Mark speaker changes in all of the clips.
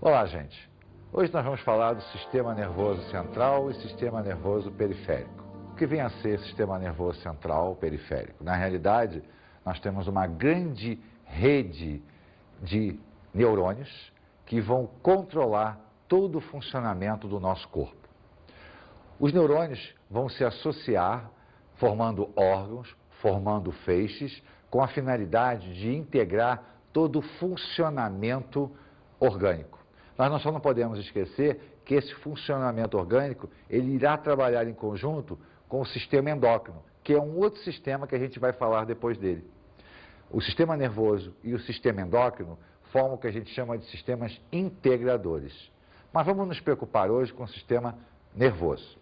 Speaker 1: Olá, gente. Hoje nós vamos falar do sistema nervoso central e sistema nervoso periférico. O que vem a ser sistema nervoso central periférico? Na realidade, nós temos uma grande rede de neurônios que vão controlar todo o funcionamento do nosso corpo. Os neurônios vão se associar, formando órgãos, formando feixes, com a finalidade de integrar todo o funcionamento orgânico. Nós só não podemos esquecer que esse funcionamento orgânico, ele irá trabalhar em conjunto com o sistema endócrino, que é um outro sistema que a gente vai falar depois dele. O sistema nervoso e o sistema endócrino formam o que a gente chama de sistemas integradores. Mas vamos nos preocupar hoje com o sistema nervoso.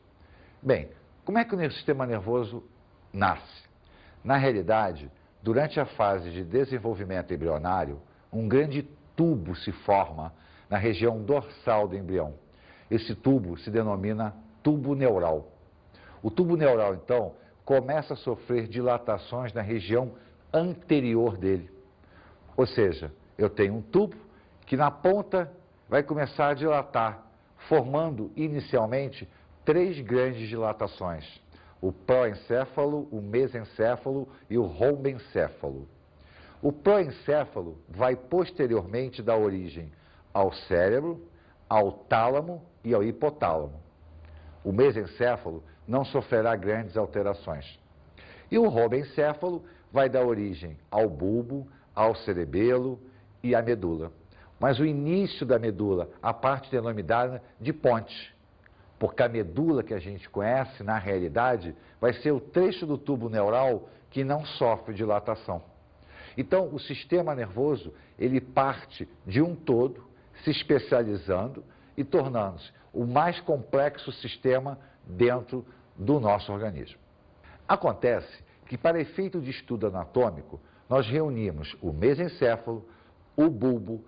Speaker 1: Bem, como é que o sistema nervoso nasce? Na realidade, durante a fase de desenvolvimento embrionário, um grande tubo se forma na região dorsal do embrião. Esse tubo se denomina tubo neural. O tubo neural, então, começa a sofrer dilatações na região anterior dele. Ou seja, eu tenho um tubo que na ponta vai começar a dilatar, formando inicialmente 3 grandes dilatações: o proencéfalo, o mesencéfalo e o rombencéfalo. O proencéfalo vai posteriormente dar origem ao cérebro, ao tálamo e ao hipotálamo. O mesencéfalo não sofrerá grandes alterações. E o rombencéfalo vai dar origem ao bulbo, ao cerebelo e à medula. Mas o início da medula, a parte denominada de ponte, porque a medula que a gente conhece, na realidade, vai ser o trecho do tubo neural que não sofre dilatação. Então, o sistema nervoso, ele parte de um todo, se especializando e tornando-se o mais complexo sistema dentro do nosso organismo. Acontece que, para efeito de estudo anatômico, nós reunimos o mesencéfalo, o bulbo,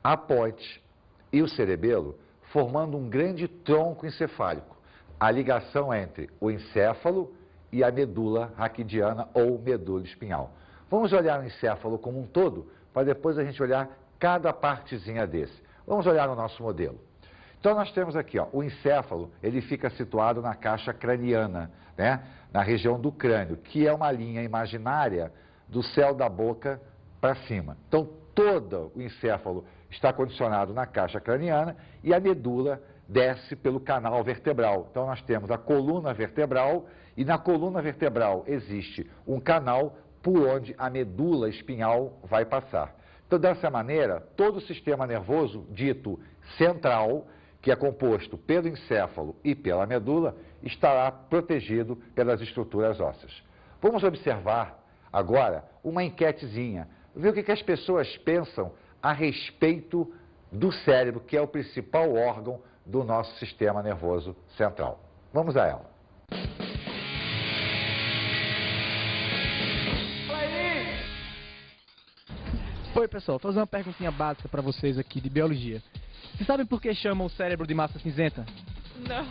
Speaker 1: a ponte e o cerebelo, formando um grande tronco encefálico, a ligação entre o encéfalo e a medula raquidiana ou medula espinhal. Vamos olhar o encéfalo como um todo, para depois a gente olhar cada partezinha desse. Vamos olhar no nosso modelo. Então nós temos aqui, ó, o encéfalo, ele fica situado na caixa craniana, né? Na região do crânio, que é uma linha imaginária do céu da boca para cima. Então todo o encéfalo está condicionado na caixa craniana e a medula desce pelo canal vertebral. Então nós temos a coluna vertebral e na coluna vertebral existe um canal por onde a medula espinhal vai passar. Então, dessa maneira, todo o sistema nervoso dito central, que é composto pelo encéfalo e pela medula, estará protegido pelas estruturas ósseas. Vamos observar agora uma enquetezinha, ver o que as pessoas pensam a respeito do cérebro, que é o principal órgão do nosso sistema nervoso central. Vamos a ela.
Speaker 2: Oi pessoal, vou fazer uma perguntinha básica para vocês aqui de biologia. Vocês sabem por que chamam o cérebro de massa cinzenta?
Speaker 3: Não.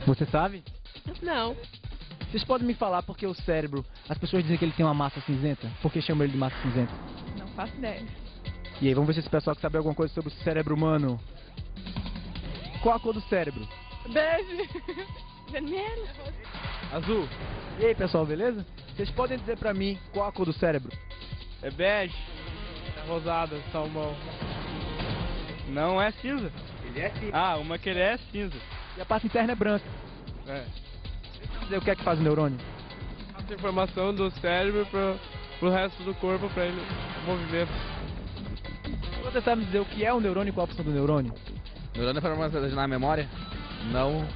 Speaker 2: Você sabe?
Speaker 3: Não.
Speaker 2: Vocês podem me falar por que o cérebro, as pessoas dizem que ele tem uma massa cinzenta? Por que chamam ele de massa cinzenta?
Speaker 3: Não faço ideia.
Speaker 2: E aí, vamos ver se esse pessoal que sabe alguma coisa sobre o cérebro humano. Qual a cor do cérebro?
Speaker 3: Bege. Vermelho.
Speaker 2: Azul. E aí pessoal, beleza? Vocês podem dizer pra mim qual a cor do cérebro?
Speaker 4: É bege, é rosada, salmão. Não é cinza.
Speaker 2: Ele é cinza.
Speaker 4: Ah, uma que ele é cinza.
Speaker 2: E a parte interna é branca.
Speaker 4: É.
Speaker 2: Deixa eu dizer o que é que faz o neurônio?
Speaker 4: Passa informação do cérebro pro resto do corpo, pra ele movimento.
Speaker 2: Você sabe me dizer o que é o neurônio e qual a função do neurônio?
Speaker 5: O neurônio é para armazenar a memória, não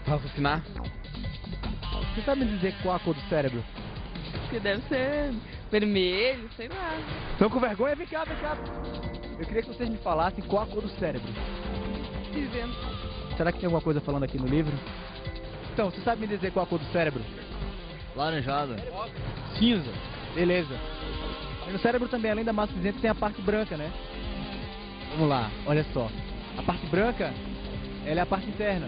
Speaker 5: raciocinar.
Speaker 2: Você sabe me dizer qual a cor do cérebro?
Speaker 3: Que deve ser vermelho, sei lá.
Speaker 2: Estão com vergonha? Vem cá, vem cá. Eu queria que vocês me falassem qual a cor do cérebro.
Speaker 3: Cinzento.
Speaker 2: Será que tem alguma coisa falando aqui no livro? Então, você sabe me dizer qual a cor do cérebro?
Speaker 5: Laranjada.
Speaker 2: Cinza. Beleza. E no cérebro também, além da massa cinzenta, tem a parte branca, né? Vamos lá, olha só. A parte branca, ela é a parte interna.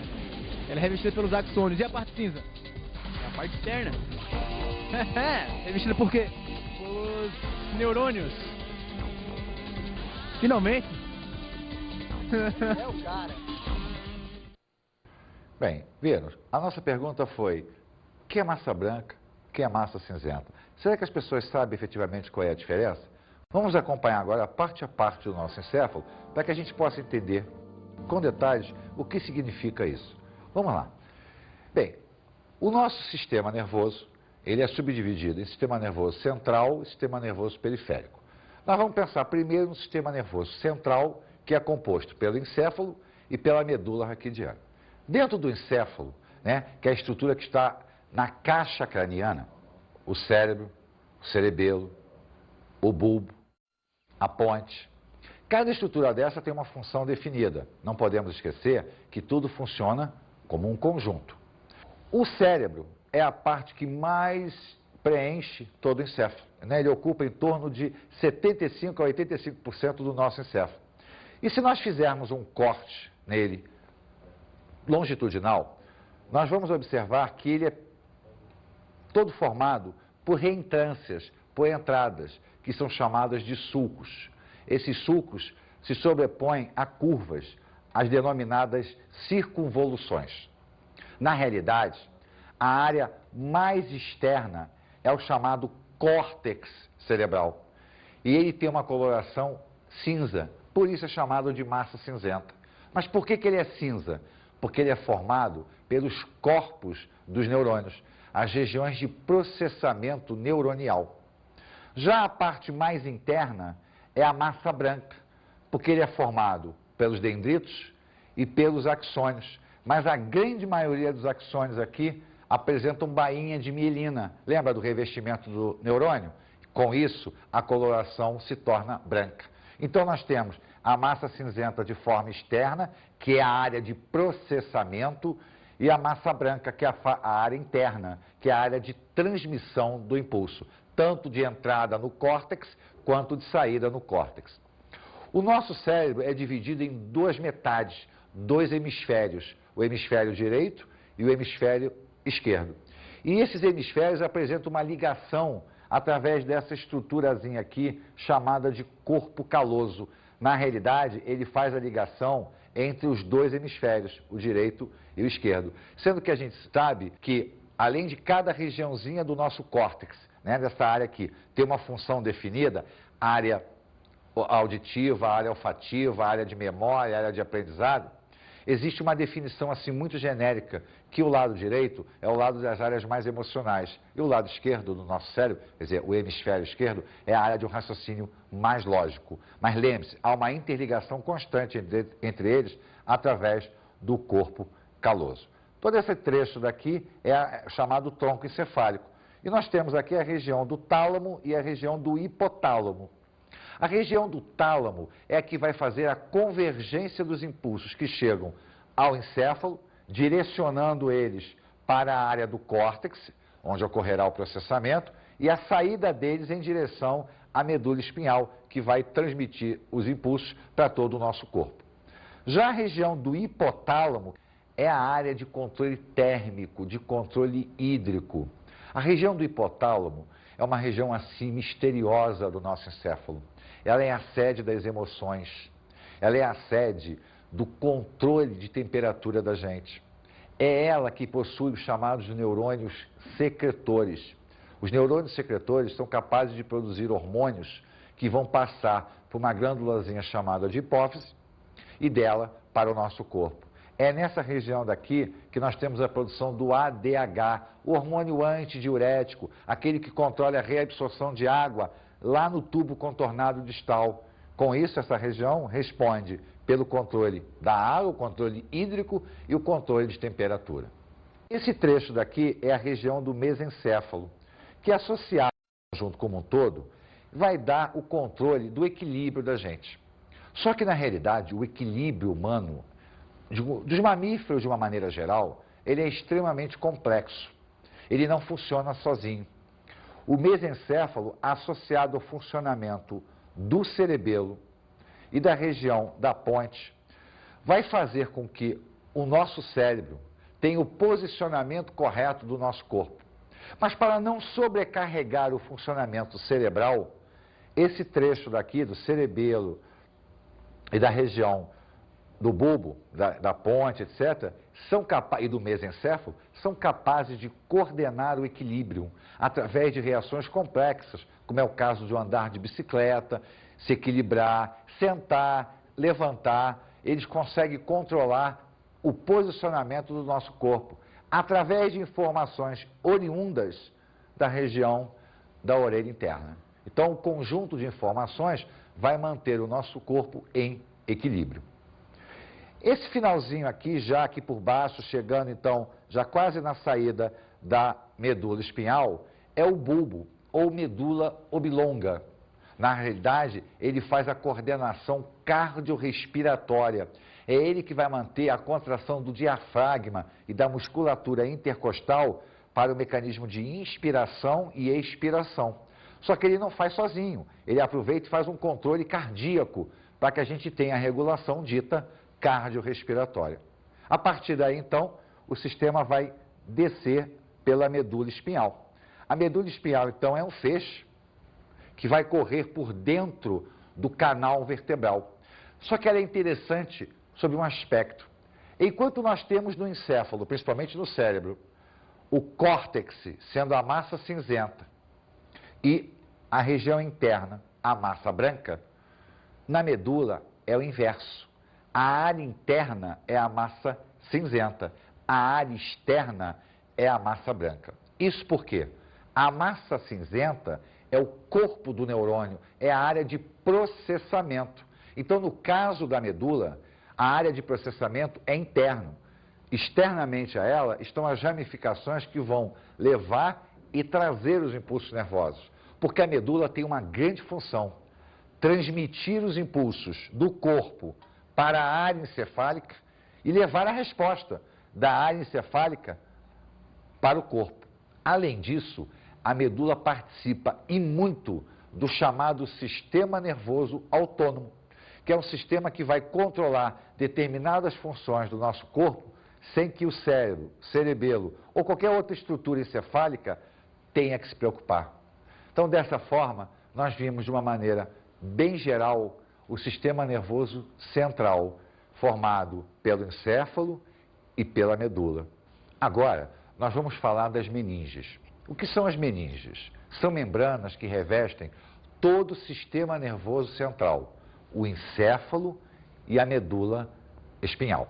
Speaker 2: Ela é revestida pelos axônios. E a parte cinza?
Speaker 5: É a parte externa.
Speaker 2: Revestida por quê? Pelos neurônios. Finalmente, É o cara.
Speaker 1: Bem, viram, a nossa pergunta foi, o que é massa branca, o que é massa cinzenta? Será que as pessoas sabem efetivamente qual é a diferença? Vamos acompanhar agora a parte do nosso encéfalo, para que a gente possa entender com detalhes o que significa isso. Vamos lá. Bem, o nosso sistema nervoso, ele é subdividido em sistema nervoso central e sistema nervoso periférico. Nós vamos pensar primeiro no sistema nervoso central, que é composto pelo encéfalo e pela medula raquidiana. Dentro do encéfalo, né, que é a estrutura que está na caixa craniana, o cérebro, o cerebelo, o bulbo, a ponte. Cada estrutura dessa tem uma função definida. Não podemos esquecer que tudo funciona como um conjunto. O cérebro é a parte que mais preenche todo o encéfalo, né? Ele ocupa em torno de 75% a 85% do nosso encéfalo. E se nós fizermos um corte nele longitudinal, nós vamos observar que ele é todo formado por reentrâncias, por entradas, que são chamadas de sulcos. Esses sulcos se sobrepõem a curvas, as denominadas circunvoluções. Na realidade, a área mais externa é o chamado córtex cerebral. E ele tem uma coloração cinza, por isso é chamado de massa cinzenta. Mas por que ele é cinza? Porque ele é formado pelos corpos dos neurônios, as regiões de processamento neuronial. Já a parte mais interna é a massa branca, porque ele é formado pelos dendritos e pelos axônios. Mas a grande maioria dos axônios aqui apresentam bainha de mielina. Lembra do revestimento do neurônio? Com isso, a coloração se torna branca. Então nós temos a massa cinzenta de forma externa, que é a área de processamento, e a massa branca, que é a área interna, que é a área de transmissão do impulso, tanto de entrada no córtex, quanto de saída no córtex. O nosso cérebro é dividido em duas metades, dois hemisférios, o hemisfério direito e o hemisfério esquerdo. E esses hemisférios apresentam uma ligação através dessa estruturazinha aqui, chamada de corpo caloso. Na realidade, ele faz a ligação entre os dois hemisférios, o direito e o esquerdo. Sendo que a gente sabe que, além de cada regiãozinha do nosso córtex, né, dessa área aqui, ter uma função definida, a área auditiva, a área olfativa, a área de memória, a área de aprendizado, existe uma definição assim muito genérica, que o lado direito é o lado das áreas mais emocionais e o lado esquerdo do nosso cérebro, quer dizer, o hemisfério esquerdo, é a área de um raciocínio mais lógico. Mas lembre-se, há uma interligação constante entre eles através do corpo caloso. Todo esse trecho daqui é chamado tronco encefálico. E nós temos aqui a região do tálamo e a região do hipotálamo. A região do tálamo é a que vai fazer a convergência dos impulsos que chegam ao encéfalo, direcionando eles para a área do córtex, onde ocorrerá o processamento, e a saída deles em direção à medula espinhal, que vai transmitir os impulsos para todo o nosso corpo. Já a região do hipotálamo é a área de controle térmico, de controle hídrico. A região do hipotálamo é uma região assim misteriosa do nosso encéfalo. Ela é a sede das emoções, ela é a sede do controle de temperatura da gente. É ela que possui os chamados neurônios secretores. Os neurônios secretores são capazes de produzir hormônios que vão passar por uma glândulazinha chamada de hipófise e dela para o nosso corpo. É nessa região daqui que nós temos a produção do ADH, o hormônio antidiurético, aquele que controla a reabsorção de água lá no tubo contornado distal. Com isso, essa região responde pelo controle da água, o controle hídrico e o controle de temperatura. Esse trecho daqui é a região do mesencéfalo, que associado ao conjunto como um todo, vai dar o controle do equilíbrio da gente. Só que, na realidade, o equilíbrio humano, dos mamíferos de uma maneira geral, ele é extremamente complexo. Ele não funciona sozinho. O mesencéfalo, associado ao funcionamento do cerebelo e da região da ponte, vai fazer com que o nosso cérebro tenha o posicionamento correto do nosso corpo. Mas para não sobrecarregar o funcionamento cerebral, esse trecho daqui do cerebelo e da região do bulbo, da ponte, etc., e do mesencéfalo, são capazes de coordenar o equilíbrio através de reações complexas, como é o caso de um andar de bicicleta, se equilibrar, sentar, levantar. Eles conseguem controlar o posicionamento do nosso corpo através de informações oriundas da região da orelha interna. Então, o conjunto de informações vai manter o nosso corpo em equilíbrio. Esse finalzinho aqui, já aqui por baixo, chegando então, já quase na saída da medula espinhal, é o bulbo, ou medula oblonga. Na realidade, ele faz a coordenação cardiorrespiratória. É ele que vai manter a contração do diafragma e da musculatura intercostal para o mecanismo de inspiração e expiração. Só que ele não faz sozinho, ele aproveita e faz um controle cardíaco para que a gente tenha a regulação dita cardiorrespiratória. A partir daí, então, o sistema vai descer pela medula espinhal. A medula espinhal, então, é um feixe que vai correr por dentro do canal vertebral. Só que ela é interessante sob um aspecto. Enquanto nós temos no encéfalo, principalmente no cérebro, o córtex sendo a massa cinzenta e a região interna, a massa branca, na medula é o inverso. A área interna é a massa cinzenta, a área externa é a massa branca. Isso porque a massa cinzenta é o corpo do neurônio, é a área de processamento. Então, no caso da medula, a área de processamento é interno. Externamente a ela estão as ramificações que vão levar e trazer os impulsos nervosos. Porque a medula tem uma grande função: transmitir os impulsos do corpo para a área encefálica e levar a resposta da área encefálica para o corpo. Além disso, a medula participa e muito do chamado sistema nervoso autônomo, que é um sistema que vai controlar determinadas funções do nosso corpo sem que o cérebro, cerebelo ou qualquer outra estrutura encefálica tenha que se preocupar. Então, dessa forma, nós vimos de uma maneira bem geral o sistema nervoso central, formado pelo encéfalo e pela medula. Agora, nós vamos falar das meninges. O que são as meninges? São membranas que revestem todo o sistema nervoso central, o encéfalo e a medula espinhal.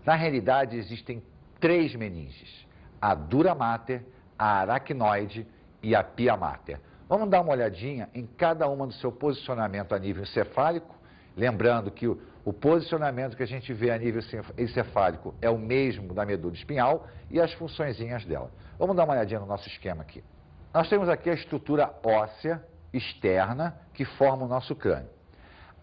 Speaker 1: Na realidade, existem 3 meninges: a dura mater, a aracnoide e a pia mater. Vamos dar uma olhadinha em cada uma do seu posicionamento a nível encefálico, lembrando que o posicionamento que a gente vê a nível encefálico é o mesmo da medula espinhal e as funçõezinhas dela. Vamos dar uma olhadinha no nosso esquema aqui. Nós temos aqui a estrutura óssea externa que forma o nosso crânio.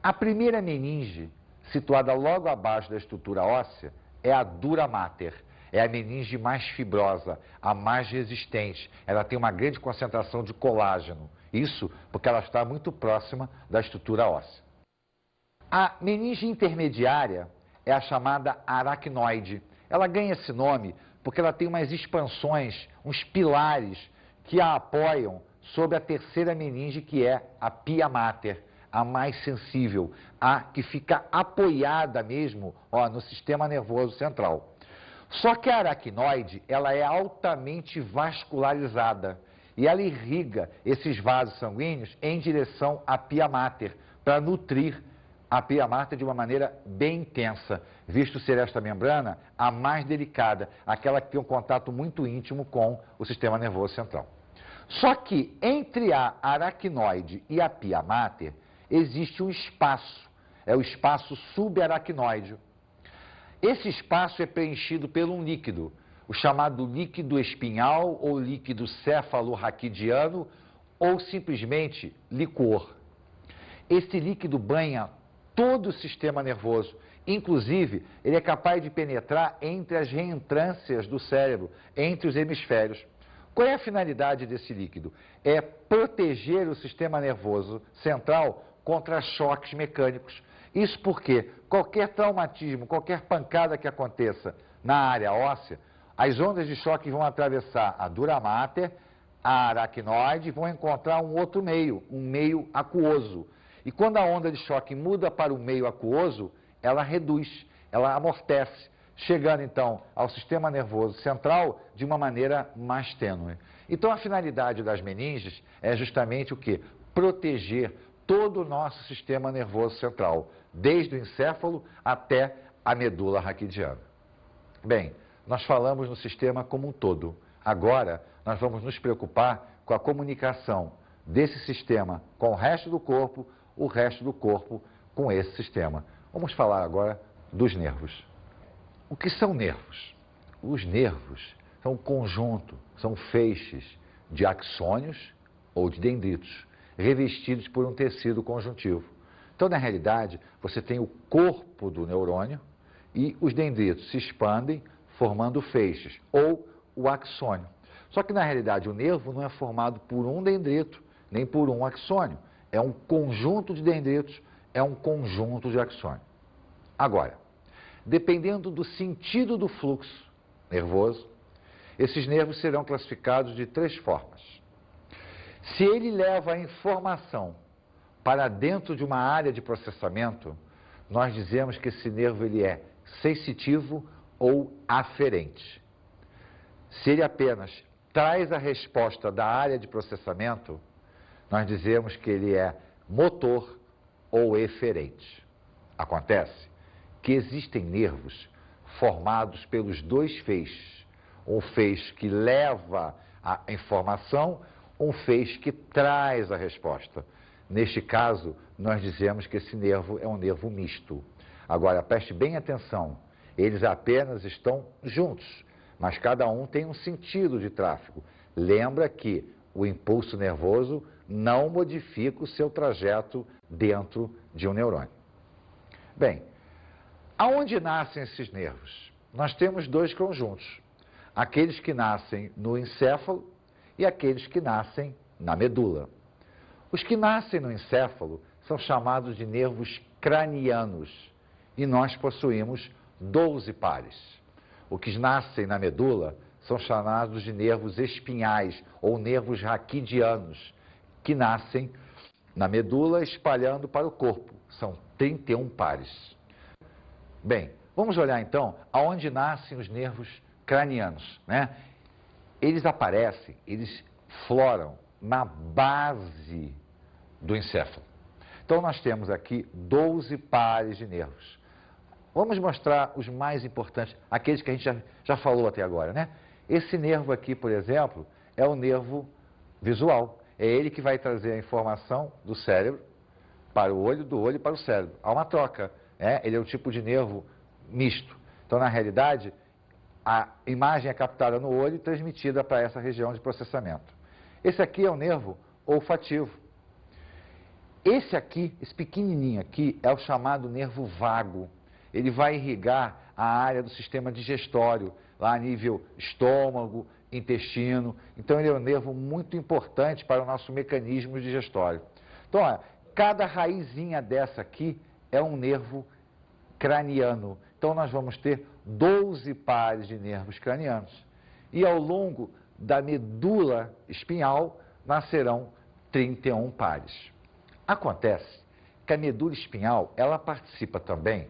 Speaker 1: A primeira meninge, situada logo abaixo da estrutura óssea, é a dura mater. É a meninge mais fibrosa, a mais resistente. Ela tem uma grande concentração de colágeno. Isso porque ela está muito próxima da estrutura óssea. A meninge intermediária é a chamada aracnoide. Ela ganha esse nome porque ela tem umas expansões, uns pilares que a apoiam sobre a terceira meninge, que é a pia mater, a mais sensível, a que fica apoiada mesmo, no sistema nervoso central. Só que a aracnoide, ela é altamente vascularizada e ela irriga esses vasos sanguíneos em direção à pia mater, para nutrir a pia mater de uma maneira bem intensa, visto ser esta membrana a mais delicada, aquela que tem um contato muito íntimo com o sistema nervoso central. Só que entre a aracnoide e a pia mater existe um espaço, é o espaço subaracnoide. Esse espaço é preenchido por um líquido, o chamado líquido espinhal ou líquido cefalorraquidiano ou simplesmente licor. Esse líquido banha todo o sistema nervoso, inclusive ele é capaz de penetrar entre as reentrâncias do cérebro, entre os hemisférios. Qual é a finalidade desse líquido? É proteger o sistema nervoso central contra choques mecânicos. Isso porque qualquer traumatismo, qualquer pancada que aconteça na área óssea, as ondas de choque vão atravessar a dura mater, a aracnoide e vão encontrar um outro meio, um meio aquoso. E quando a onda de choque muda para o meio aquoso, ela reduz, ela amortece, chegando então ao sistema nervoso central de uma maneira mais tênue. Então a finalidade das meninges é justamente o quê? Proteger todo o nosso sistema nervoso central, desde o encéfalo até a medula raquidiana. Bem, nós falamos no sistema como um todo. Agora, nós vamos nos preocupar com a comunicação desse sistema com o resto do corpo com esse sistema. Vamos falar agora dos nervos. O que são nervos? Os nervos são um conjunto, são feixes de axônios ou de dendritos, revestidos por um tecido conjuntivo. Então, na realidade, você tem o corpo do neurônio e os dendritos se expandem formando feixes, ou o axônio. Só que, na realidade, o nervo não é formado por um dendrito, nem por um axônio. É um conjunto de dendritos, é um conjunto de axônio. Agora, dependendo do sentido do fluxo nervoso, esses nervos serão classificados de 3 formas. Se ele leva a informação para dentro de uma área de processamento, nós dizemos que esse nervo ele é sensitivo ou aferente. Se ele apenas traz a resposta da área de processamento, nós dizemos que ele é motor ou eferente. Acontece que existem nervos formados pelos 2 feixes. Um feixe que leva a informação, um feixe que traz a resposta. Neste caso, nós dizemos que esse nervo é um nervo misto. Agora, preste bem atenção, eles apenas estão juntos, mas cada um tem um sentido de tráfego. Lembra que o impulso nervoso não modifica o seu trajeto dentro de um neurônio. Bem, aonde nascem esses nervos? Nós temos 2 conjuntos, aqueles que nascem no encéfalo e aqueles que nascem na medula. Os que nascem no encéfalo são chamados de nervos cranianos e nós possuímos 12 pares. Os que nascem na medula são chamados de nervos espinhais ou nervos raquidianos, que nascem na medula espalhando para o corpo. São 31 pares. Bem, vamos olhar então aonde nascem os nervos cranianos, né? Eles aparecem, eles floram na base do encéfalo. Então nós temos aqui 12 pares de nervos. Vamos mostrar os mais importantes, aqueles que a gente já falou até agora, né? Esse nervo aqui, por exemplo, é o nervo visual. É ele que vai trazer a informação do cérebro para o olho, do olho para o cérebro. Há uma troca, né? Ele é um tipo de nervo misto. Então, na realidade, a imagem é captada no olho e transmitida para essa região de processamento. Esse aqui é o nervo olfativo. Esse aqui, esse pequenininho aqui, é o chamado nervo vago. Ele vai irrigar a área do sistema digestório, lá a nível estômago, intestino. Então, ele é um nervo muito importante para o nosso mecanismo digestório. Então, olha, cada raizinha dessa aqui é um nervo craniano. Então, nós vamos ter 12 pares de nervos cranianos. E ao longo da medula espinhal, nascerão 31 pares. Acontece que a medula espinhal, ela participa também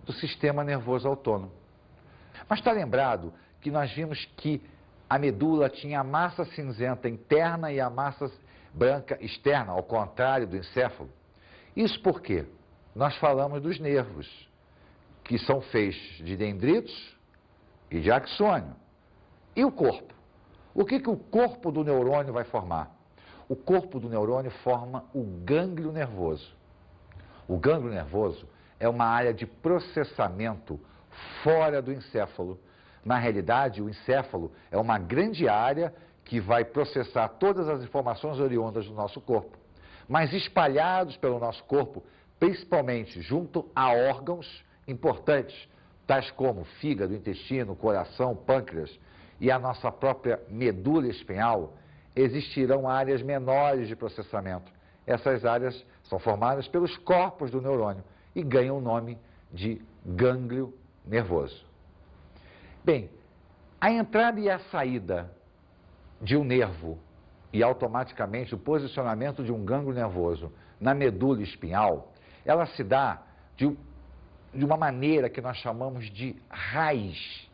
Speaker 1: do sistema nervoso autônomo. Mas está lembrado que nós vimos que a medula tinha a massa cinzenta interna e a massa branca externa, ao contrário do encéfalo? Isso porque nós falamos dos nervos, que são feixes de dendritos e de axônio. E o corpo? O que o corpo do neurônio vai formar? O corpo do neurônio forma o gânglio nervoso. O gânglio nervoso é uma área de processamento fora do encéfalo. Na realidade, o encéfalo é uma grande área que vai processar todas as informações oriundas do nosso corpo. Mas espalhados pelo nosso corpo, principalmente junto a órgãos importantes, tais como fígado, intestino, coração, pâncreas e a nossa própria medula espinhal, existirão áreas menores de processamento. Essas áreas são formadas pelos corpos do neurônio e ganham o nome de gânglio nervoso. Bem, a entrada e a saída de um nervo e automaticamente o posicionamento de um gânglio nervoso na medula espinhal, ela se dá de de uma maneira que nós chamamos de raiz.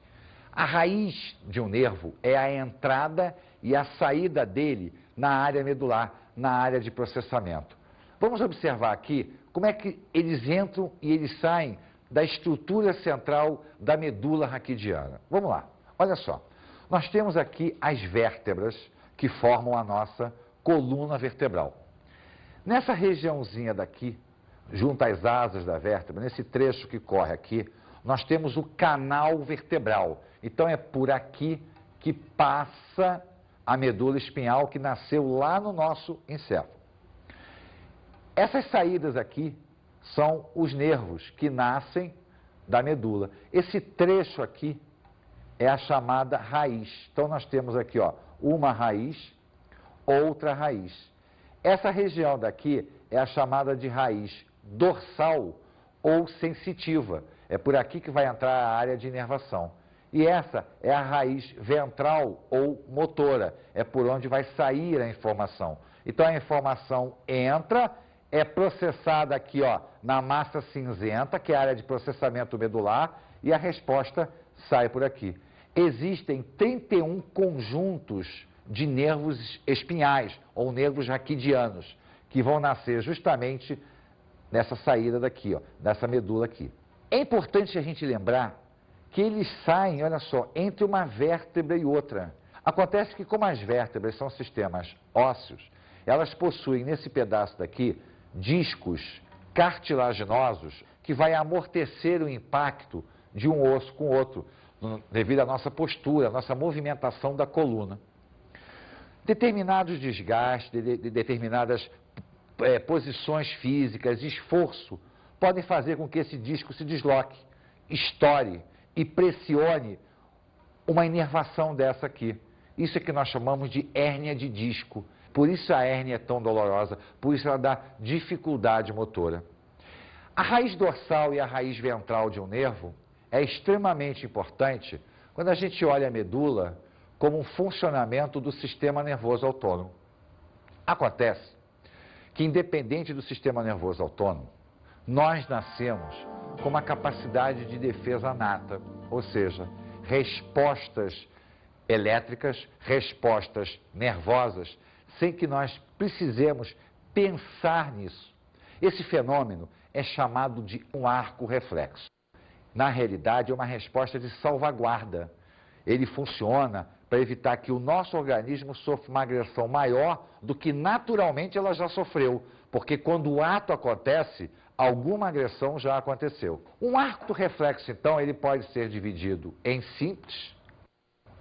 Speaker 1: A raiz de um nervo é a entrada e a saída dele na área medular, na área de processamento. Vamos observar aqui como é que eles entram e eles saem da estrutura central da medula raquidiana. Vamos lá, olha só. Nós temos aqui as vértebras que formam a nossa coluna vertebral. Nessa regiãozinha daqui, junto às asas da vértebra, nesse trecho que corre aqui, nós temos o canal vertebral. Então é por aqui que passa a medula espinhal que nasceu lá no nosso encéfalo. Essas saídas aqui são os nervos que nascem da medula. Esse trecho aqui é a chamada raiz. Então nós temos aqui, ó, uma raiz, outra raiz. Essa região daqui é a chamada de raiz dorsal ou sensitiva. É por aqui que vai entrar a área de inervação. E essa é a raiz ventral ou motora. É por onde vai sair a informação. Então a informação entra, é processada aqui, ó, na massa cinzenta, que é a área de processamento medular, e a resposta sai por aqui. Existem 31 conjuntos de nervos espinhais, ou nervos raquidianos, que vão nascer justamente nessa saída daqui, ó, dessa medula aqui. É importante a gente lembrar que eles saem, olha só, entre uma vértebra e outra. Acontece que como as vértebras são sistemas ósseos, elas possuem nesse pedaço daqui discos cartilaginosos que vai amortecer o impacto de um osso com o outro, devido à nossa postura, à nossa movimentação da coluna. Determinados desgastes, determinadas posições físicas, esforço, podem fazer com que esse disco se desloque, estoure e pressione uma inervação dessa aqui. Isso é que nós chamamos de hérnia de disco. Por isso a hérnia é tão dolorosa, por isso ela dá dificuldade motora. A raiz dorsal e a raiz ventral de um nervo é extremamente importante quando a gente olha a medula como um funcionamento do sistema nervoso autônomo. Acontece que, independente do sistema nervoso autônomo, nós nascemos com uma capacidade de defesa nata, ou seja, respostas elétricas, respostas nervosas, sem que nós precisemos pensar nisso. Esse fenômeno é chamado de um arco reflexo. Na realidade, é uma resposta de salvaguarda. Ele funciona para evitar que o nosso organismo sofra uma agressão maior do que naturalmente ela já sofreu, porque quando o ato acontece, alguma agressão já aconteceu. Um arco reflexo, então, ele pode ser dividido em simples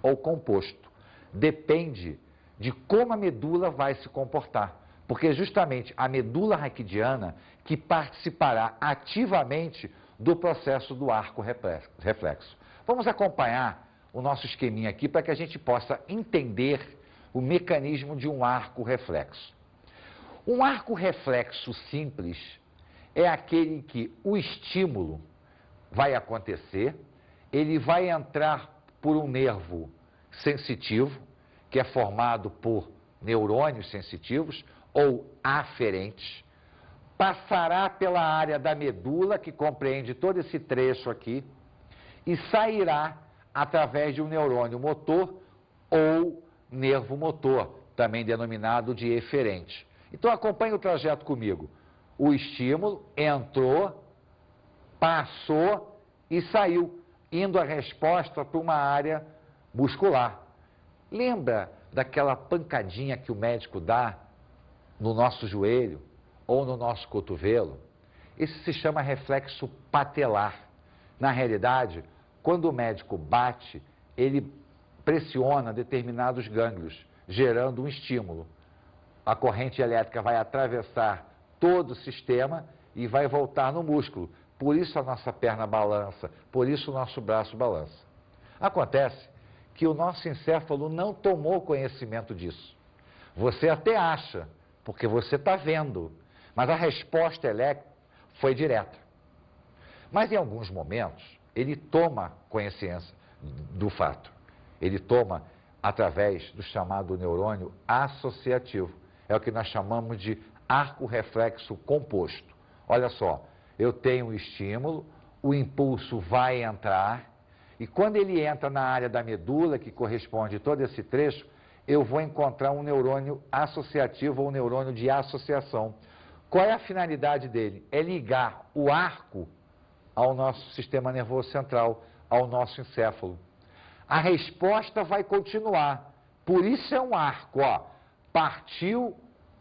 Speaker 1: ou composto. Depende de como a medula vai se comportar, porque é justamente a medula raquidiana que participará ativamente do processo do arco reflexo. Vamos acompanhar o nosso esqueminha aqui para que a gente possa entender o mecanismo de um arco reflexo. Um arco reflexo simples é aquele em que o estímulo vai acontecer, ele vai entrar por um nervo sensitivo, que é formado por neurônios sensitivos ou aferentes, passará pela área da medula, que compreende todo esse trecho aqui, e sairá através de um neurônio motor ou nervo motor, também denominado de eferente. Então acompanhe o trajeto comigo. O estímulo entrou, passou e saiu, indo a resposta para uma área muscular. Lembra daquela pancadinha que o médico dá no nosso joelho ou no nosso cotovelo? Esse se chama reflexo patelar. Na realidade, quando o médico bate, ele pressiona determinados gânglios, gerando um estímulo. A corrente elétrica vai atravessar todo o sistema e vai voltar no músculo. Por isso a nossa perna balança, por isso o nosso braço balança. Acontece que o nosso encéfalo não tomou conhecimento disso. Você até acha, porque você está vendo, mas a resposta elétrica foi direta. Mas em alguns momentos, ele toma consciência do fato. Ele toma através do chamado neurônio associativo. É o que nós chamamos de arco reflexo composto. Olha só, eu tenho um estímulo, o impulso vai entrar, e quando ele entra na área da medula, que corresponde a todo esse trecho, eu vou encontrar um neurônio associativo ou um neurônio de associação. Qual é a finalidade dele? É ligar o arco ao nosso sistema nervoso central, ao nosso encéfalo. A resposta vai continuar, por isso é um arco, ó. Partiu,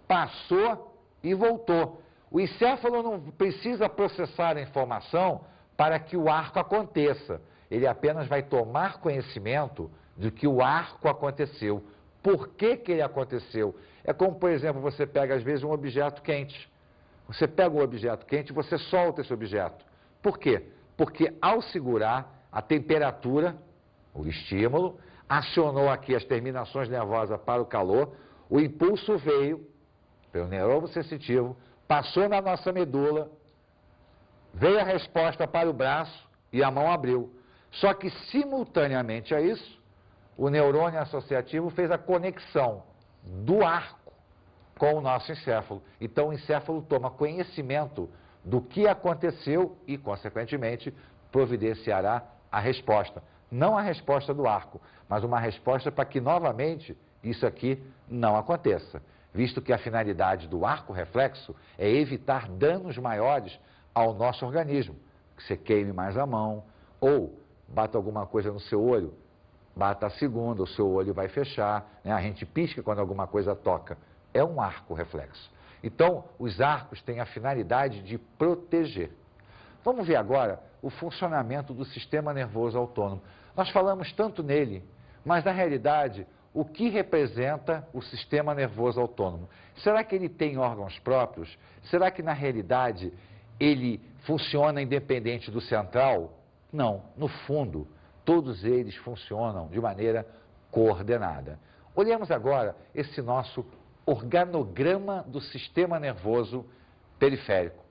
Speaker 1: passou e voltou. O encéfalo não precisa processar a informação para que o arco aconteça. Ele apenas vai tomar conhecimento de que o arco aconteceu. Por que que ele aconteceu? É como, por exemplo, você pega às vezes um objeto quente. Você pega um objeto quente e você solta esse objeto. Por quê? Porque ao segurar a temperatura, o estímulo, acionou aqui as terminações nervosas para o calor, o impulso veio pelo neurônio sensitivo, passou na nossa medula, veio a resposta para o braço e a mão abriu. Só que simultaneamente a isso, o neurônio associativo fez a conexão do arco com o nosso encéfalo. Então o encéfalo toma conhecimento do que aconteceu e, consequentemente, providenciará a resposta. Não a resposta do arco, mas uma resposta para que, novamente, isso aqui não aconteça. Visto que a finalidade do arco reflexo é evitar danos maiores ao nosso organismo. Que você queime mais a mão, ou bata alguma coisa no seu olho, bata a segunda, o seu olho vai fechar, né? A gente pisca quando alguma coisa toca. É um arco reflexo. Então, os arcos têm a finalidade de proteger. Vamos ver agora o funcionamento do sistema nervoso autônomo. Nós falamos tanto nele, mas na realidade, o que representa o sistema nervoso autônomo? Será que ele tem órgãos próprios? Será que na realidade ele funciona independente do central? Não, no fundo, todos eles funcionam de maneira coordenada. Olhemos agora esse nosso organograma do sistema nervoso periférico.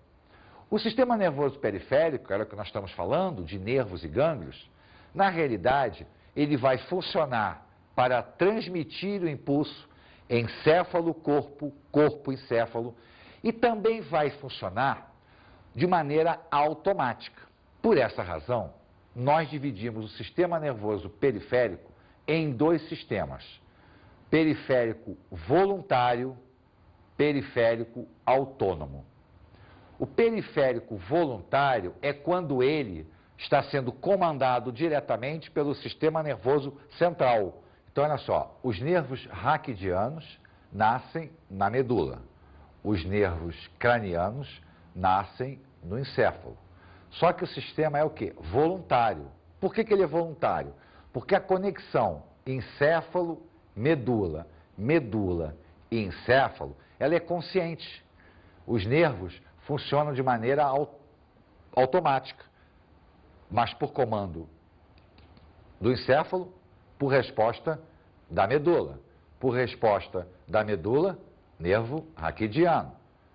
Speaker 1: O sistema nervoso periférico, era o que nós estamos falando, de nervos e gânglios, na realidade, ele vai funcionar para transmitir o impulso encéfalo-corpo, corpo-encéfalo, e também vai funcionar de maneira automática. Por essa razão, nós dividimos o sistema nervoso periférico em dois sistemas: periférico voluntário, periférico autônomo. O periférico voluntário é quando ele está sendo comandado diretamente pelo sistema nervoso central. Então, olha só, os nervos raquidianos nascem na medula. Os nervos cranianos nascem no encéfalo. Só que o sistema é o quê? Voluntário. Por que ele é voluntário? Porque a conexão encéfalo-medula, medula e encéfalo, ela é consciente. Os nervos funcionam de maneira automática, mas por comando do encéfalo, por resposta da medula. Por resposta da medula, nervo raquidiano.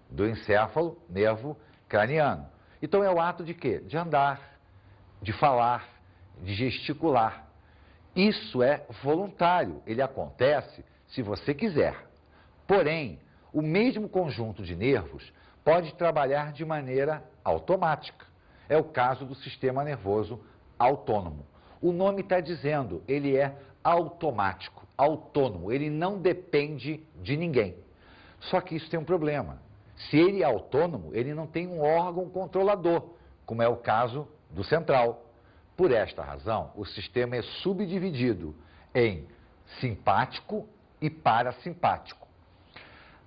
Speaker 1: Do encéfalo, nervo craniano. Então é o ato de quê? De andar, de falar, de gesticular. Isso é voluntário, ele acontece se você quiser. Porém, o mesmo conjunto de nervos pode trabalhar de maneira automática. É o caso do sistema nervoso autônomo. O nome está dizendo, ele é automático, autônomo, ele não depende de ninguém. Só que isso tem um problema. Se ele é autônomo, ele não tem um órgão controlador, como é o caso do central. Por esta razão, o sistema é subdividido em simpático e parasimpático.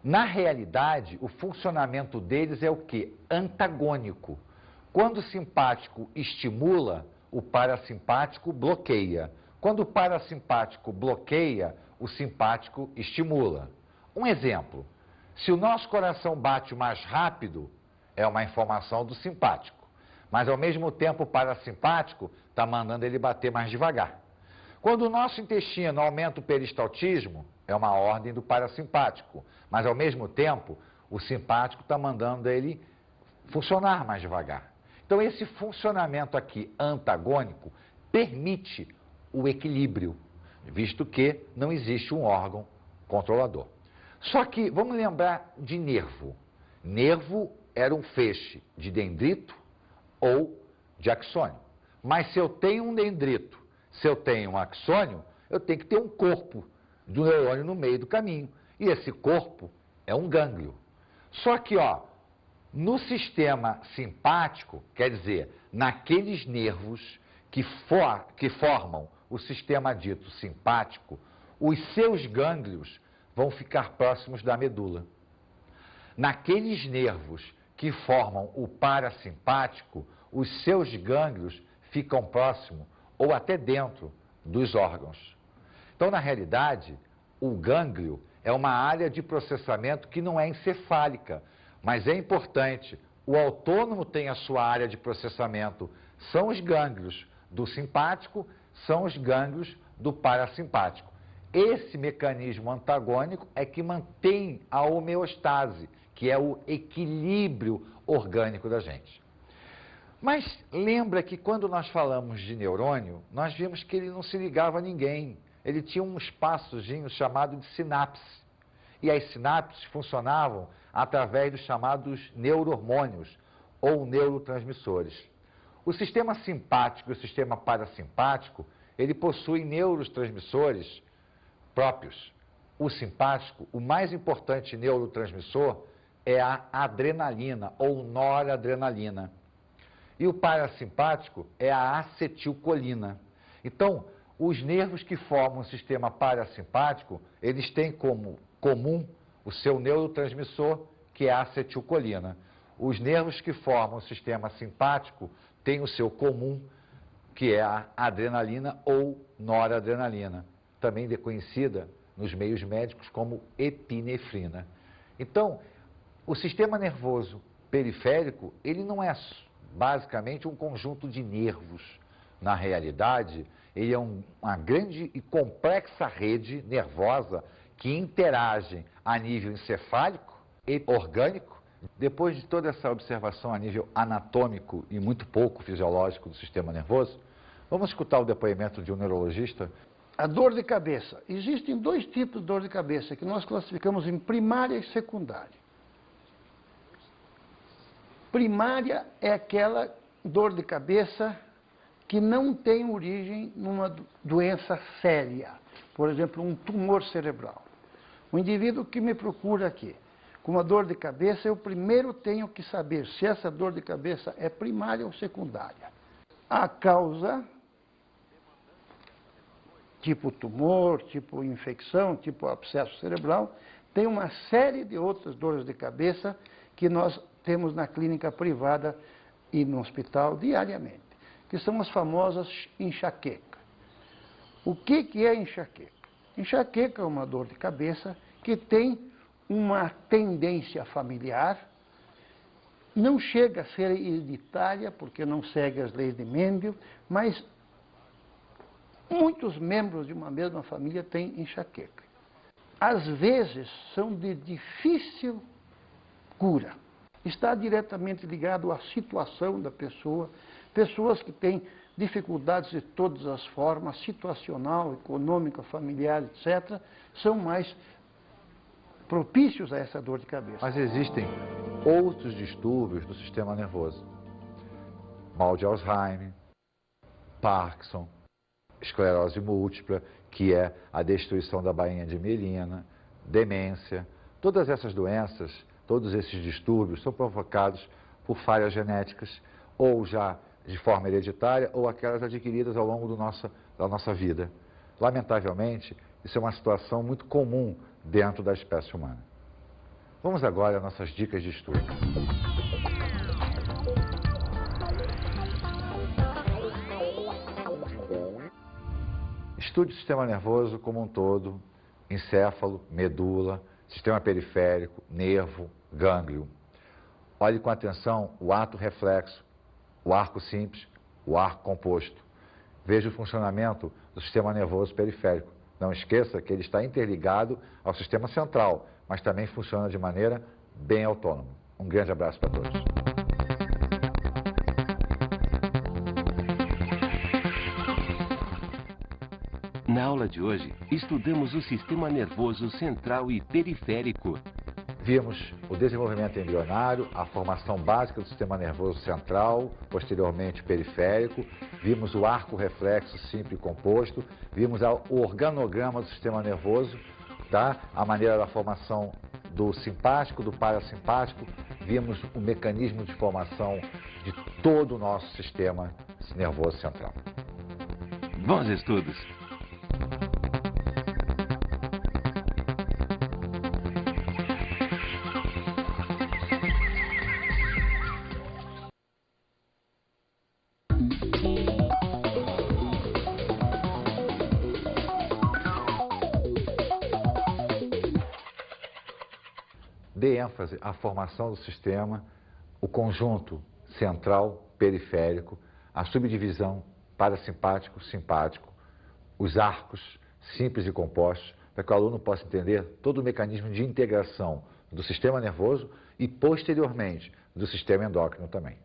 Speaker 1: Na realidade, o funcionamento deles é o quê? Antagônico. Quando o simpático estimula, o parasimpático bloqueia. Quando o parasimpático bloqueia, o simpático estimula. Um exemplo, se o nosso coração bate mais rápido, é uma informação do simpático. Mas ao mesmo tempo o parasimpático está mandando ele bater mais devagar. Quando o nosso intestino aumenta o peristaltismo, é uma ordem do parasimpático. Mas ao mesmo tempo, o simpático está mandando ele funcionar mais devagar. Então esse funcionamento aqui antagônico permite o equilíbrio, visto que não existe um órgão controlador. Só que vamos lembrar de nervo. Nervo era um feixe de dendrito ou de axônio. Mas se eu tenho um dendrito, se eu tenho um axônio, eu tenho que ter um corpo do neurônio no meio do caminho. E esse corpo é um gânglio. Só que, ó, no sistema simpático, quer dizer, naqueles nervos que formam o sistema dito simpático, os seus gânglios vão ficar próximos da medula. Naqueles nervos que formam o parasimpático, os seus gânglios ficam próximos ou até dentro dos órgãos. Então, na realidade, o gânglio é uma área de processamento que não é encefálica, mas é importante. O autônomo tem a sua área de processamento, são os gânglios do simpático, são os gânglios do parasimpático. Esse mecanismo antagônico é que mantém a homeostase, que é o equilíbrio orgânico da gente. Mas lembra que quando nós falamos de neurônio, nós vimos que ele não se ligava a ninguém. Ele tinha um espaçozinho chamado de sinapse. E as sinapses funcionavam através dos chamados neurohormônios ou neurotransmissores. O sistema simpático e o sistema parasimpático, ele possui neurotransmissores próprios. O simpático, o mais importante neurotransmissor é a adrenalina ou noradrenalina. E o parasimpático é a acetilcolina. Então, os nervos que formam o sistema parasimpático, eles têm como comum o seu neurotransmissor, que é a acetilcolina. Os nervos que formam o sistema simpático têm o seu comum, que é a adrenalina ou noradrenalina, também conhecida nos meios médicos como epinefrina. Então, o sistema nervoso periférico, ele não é basicamente um conjunto de nervos. Na realidade, ele é uma grande e complexa rede nervosa que interagem a nível encefálico e orgânico. Depois de toda essa observação a nível anatômico e muito pouco fisiológico do sistema nervoso, vamos escutar o depoimento de um neurologista.
Speaker 6: A dor de cabeça. Existem dois tipos de dor de cabeça que nós classificamos em primária e secundária. Primária é aquela dor de cabeça que não tem origem numa doença séria. Por exemplo, um tumor cerebral. O indivíduo que me procura aqui com uma dor de cabeça, eu primeiro tenho que saber se essa dor de cabeça é primária ou secundária. A causa, tipo tumor, tipo infecção, tipo abscesso cerebral, tem uma série de outras dores de cabeça que nós temos na clínica privada e no hospital diariamente, que são as famosas enxaquecas. O que é enxaqueca? Enxaqueca é uma dor de cabeça que tem uma tendência familiar, não chega a ser hereditária, porque não segue as leis de Mendel, mas muitos membros de uma mesma família têm enxaqueca. Às vezes são de difícil cura. Está diretamente ligado à situação da pessoa. Pessoas que têm dificuldades de todas as formas, situacional, econômica, familiar, etc., são mais propícios a essa dor de cabeça.
Speaker 1: Mas existem outros distúrbios do sistema nervoso. Mal de Alzheimer, Parkinson, esclerose múltipla, que é a destruição da bainha de mielina, demência. Todas essas doenças, todos esses distúrbios são provocados por falhas genéticas, ou já de forma hereditária, ou aquelas adquiridas ao longo da nossa vida. Lamentavelmente, isso é uma situação muito comum dentro da espécie humana. Vamos agora às nossas dicas de estudo. Estude o sistema nervoso como um todo, encéfalo, medula, sistema periférico, nervo, gânglio. Olhe com atenção o ato reflexo, o arco simples, o arco composto. Veja o funcionamento do sistema nervoso periférico. Não esqueça que ele está interligado ao sistema central, mas também funciona de maneira bem autônoma. Um grande abraço para todos.
Speaker 7: Na aula de hoje, estudamos o sistema nervoso central e periférico.
Speaker 1: Vimos o desenvolvimento embrionário, a formação básica do sistema nervoso central, posteriormente periférico, vimos o arco reflexo simples e composto, vimos o organograma do sistema nervoso, tá? A maneira da formação do simpático, do parasimpático, vimos o mecanismo de formação de todo o nosso sistema nervoso central.
Speaker 7: Bons estudos!
Speaker 1: Dê ênfase à formação do sistema, o conjunto central, periférico, a subdivisão parasimpático, simpático, os arcos simples e compostos, para que o aluno possa entender todo o mecanismo de integração do sistema nervoso e, posteriormente, do sistema endócrino também.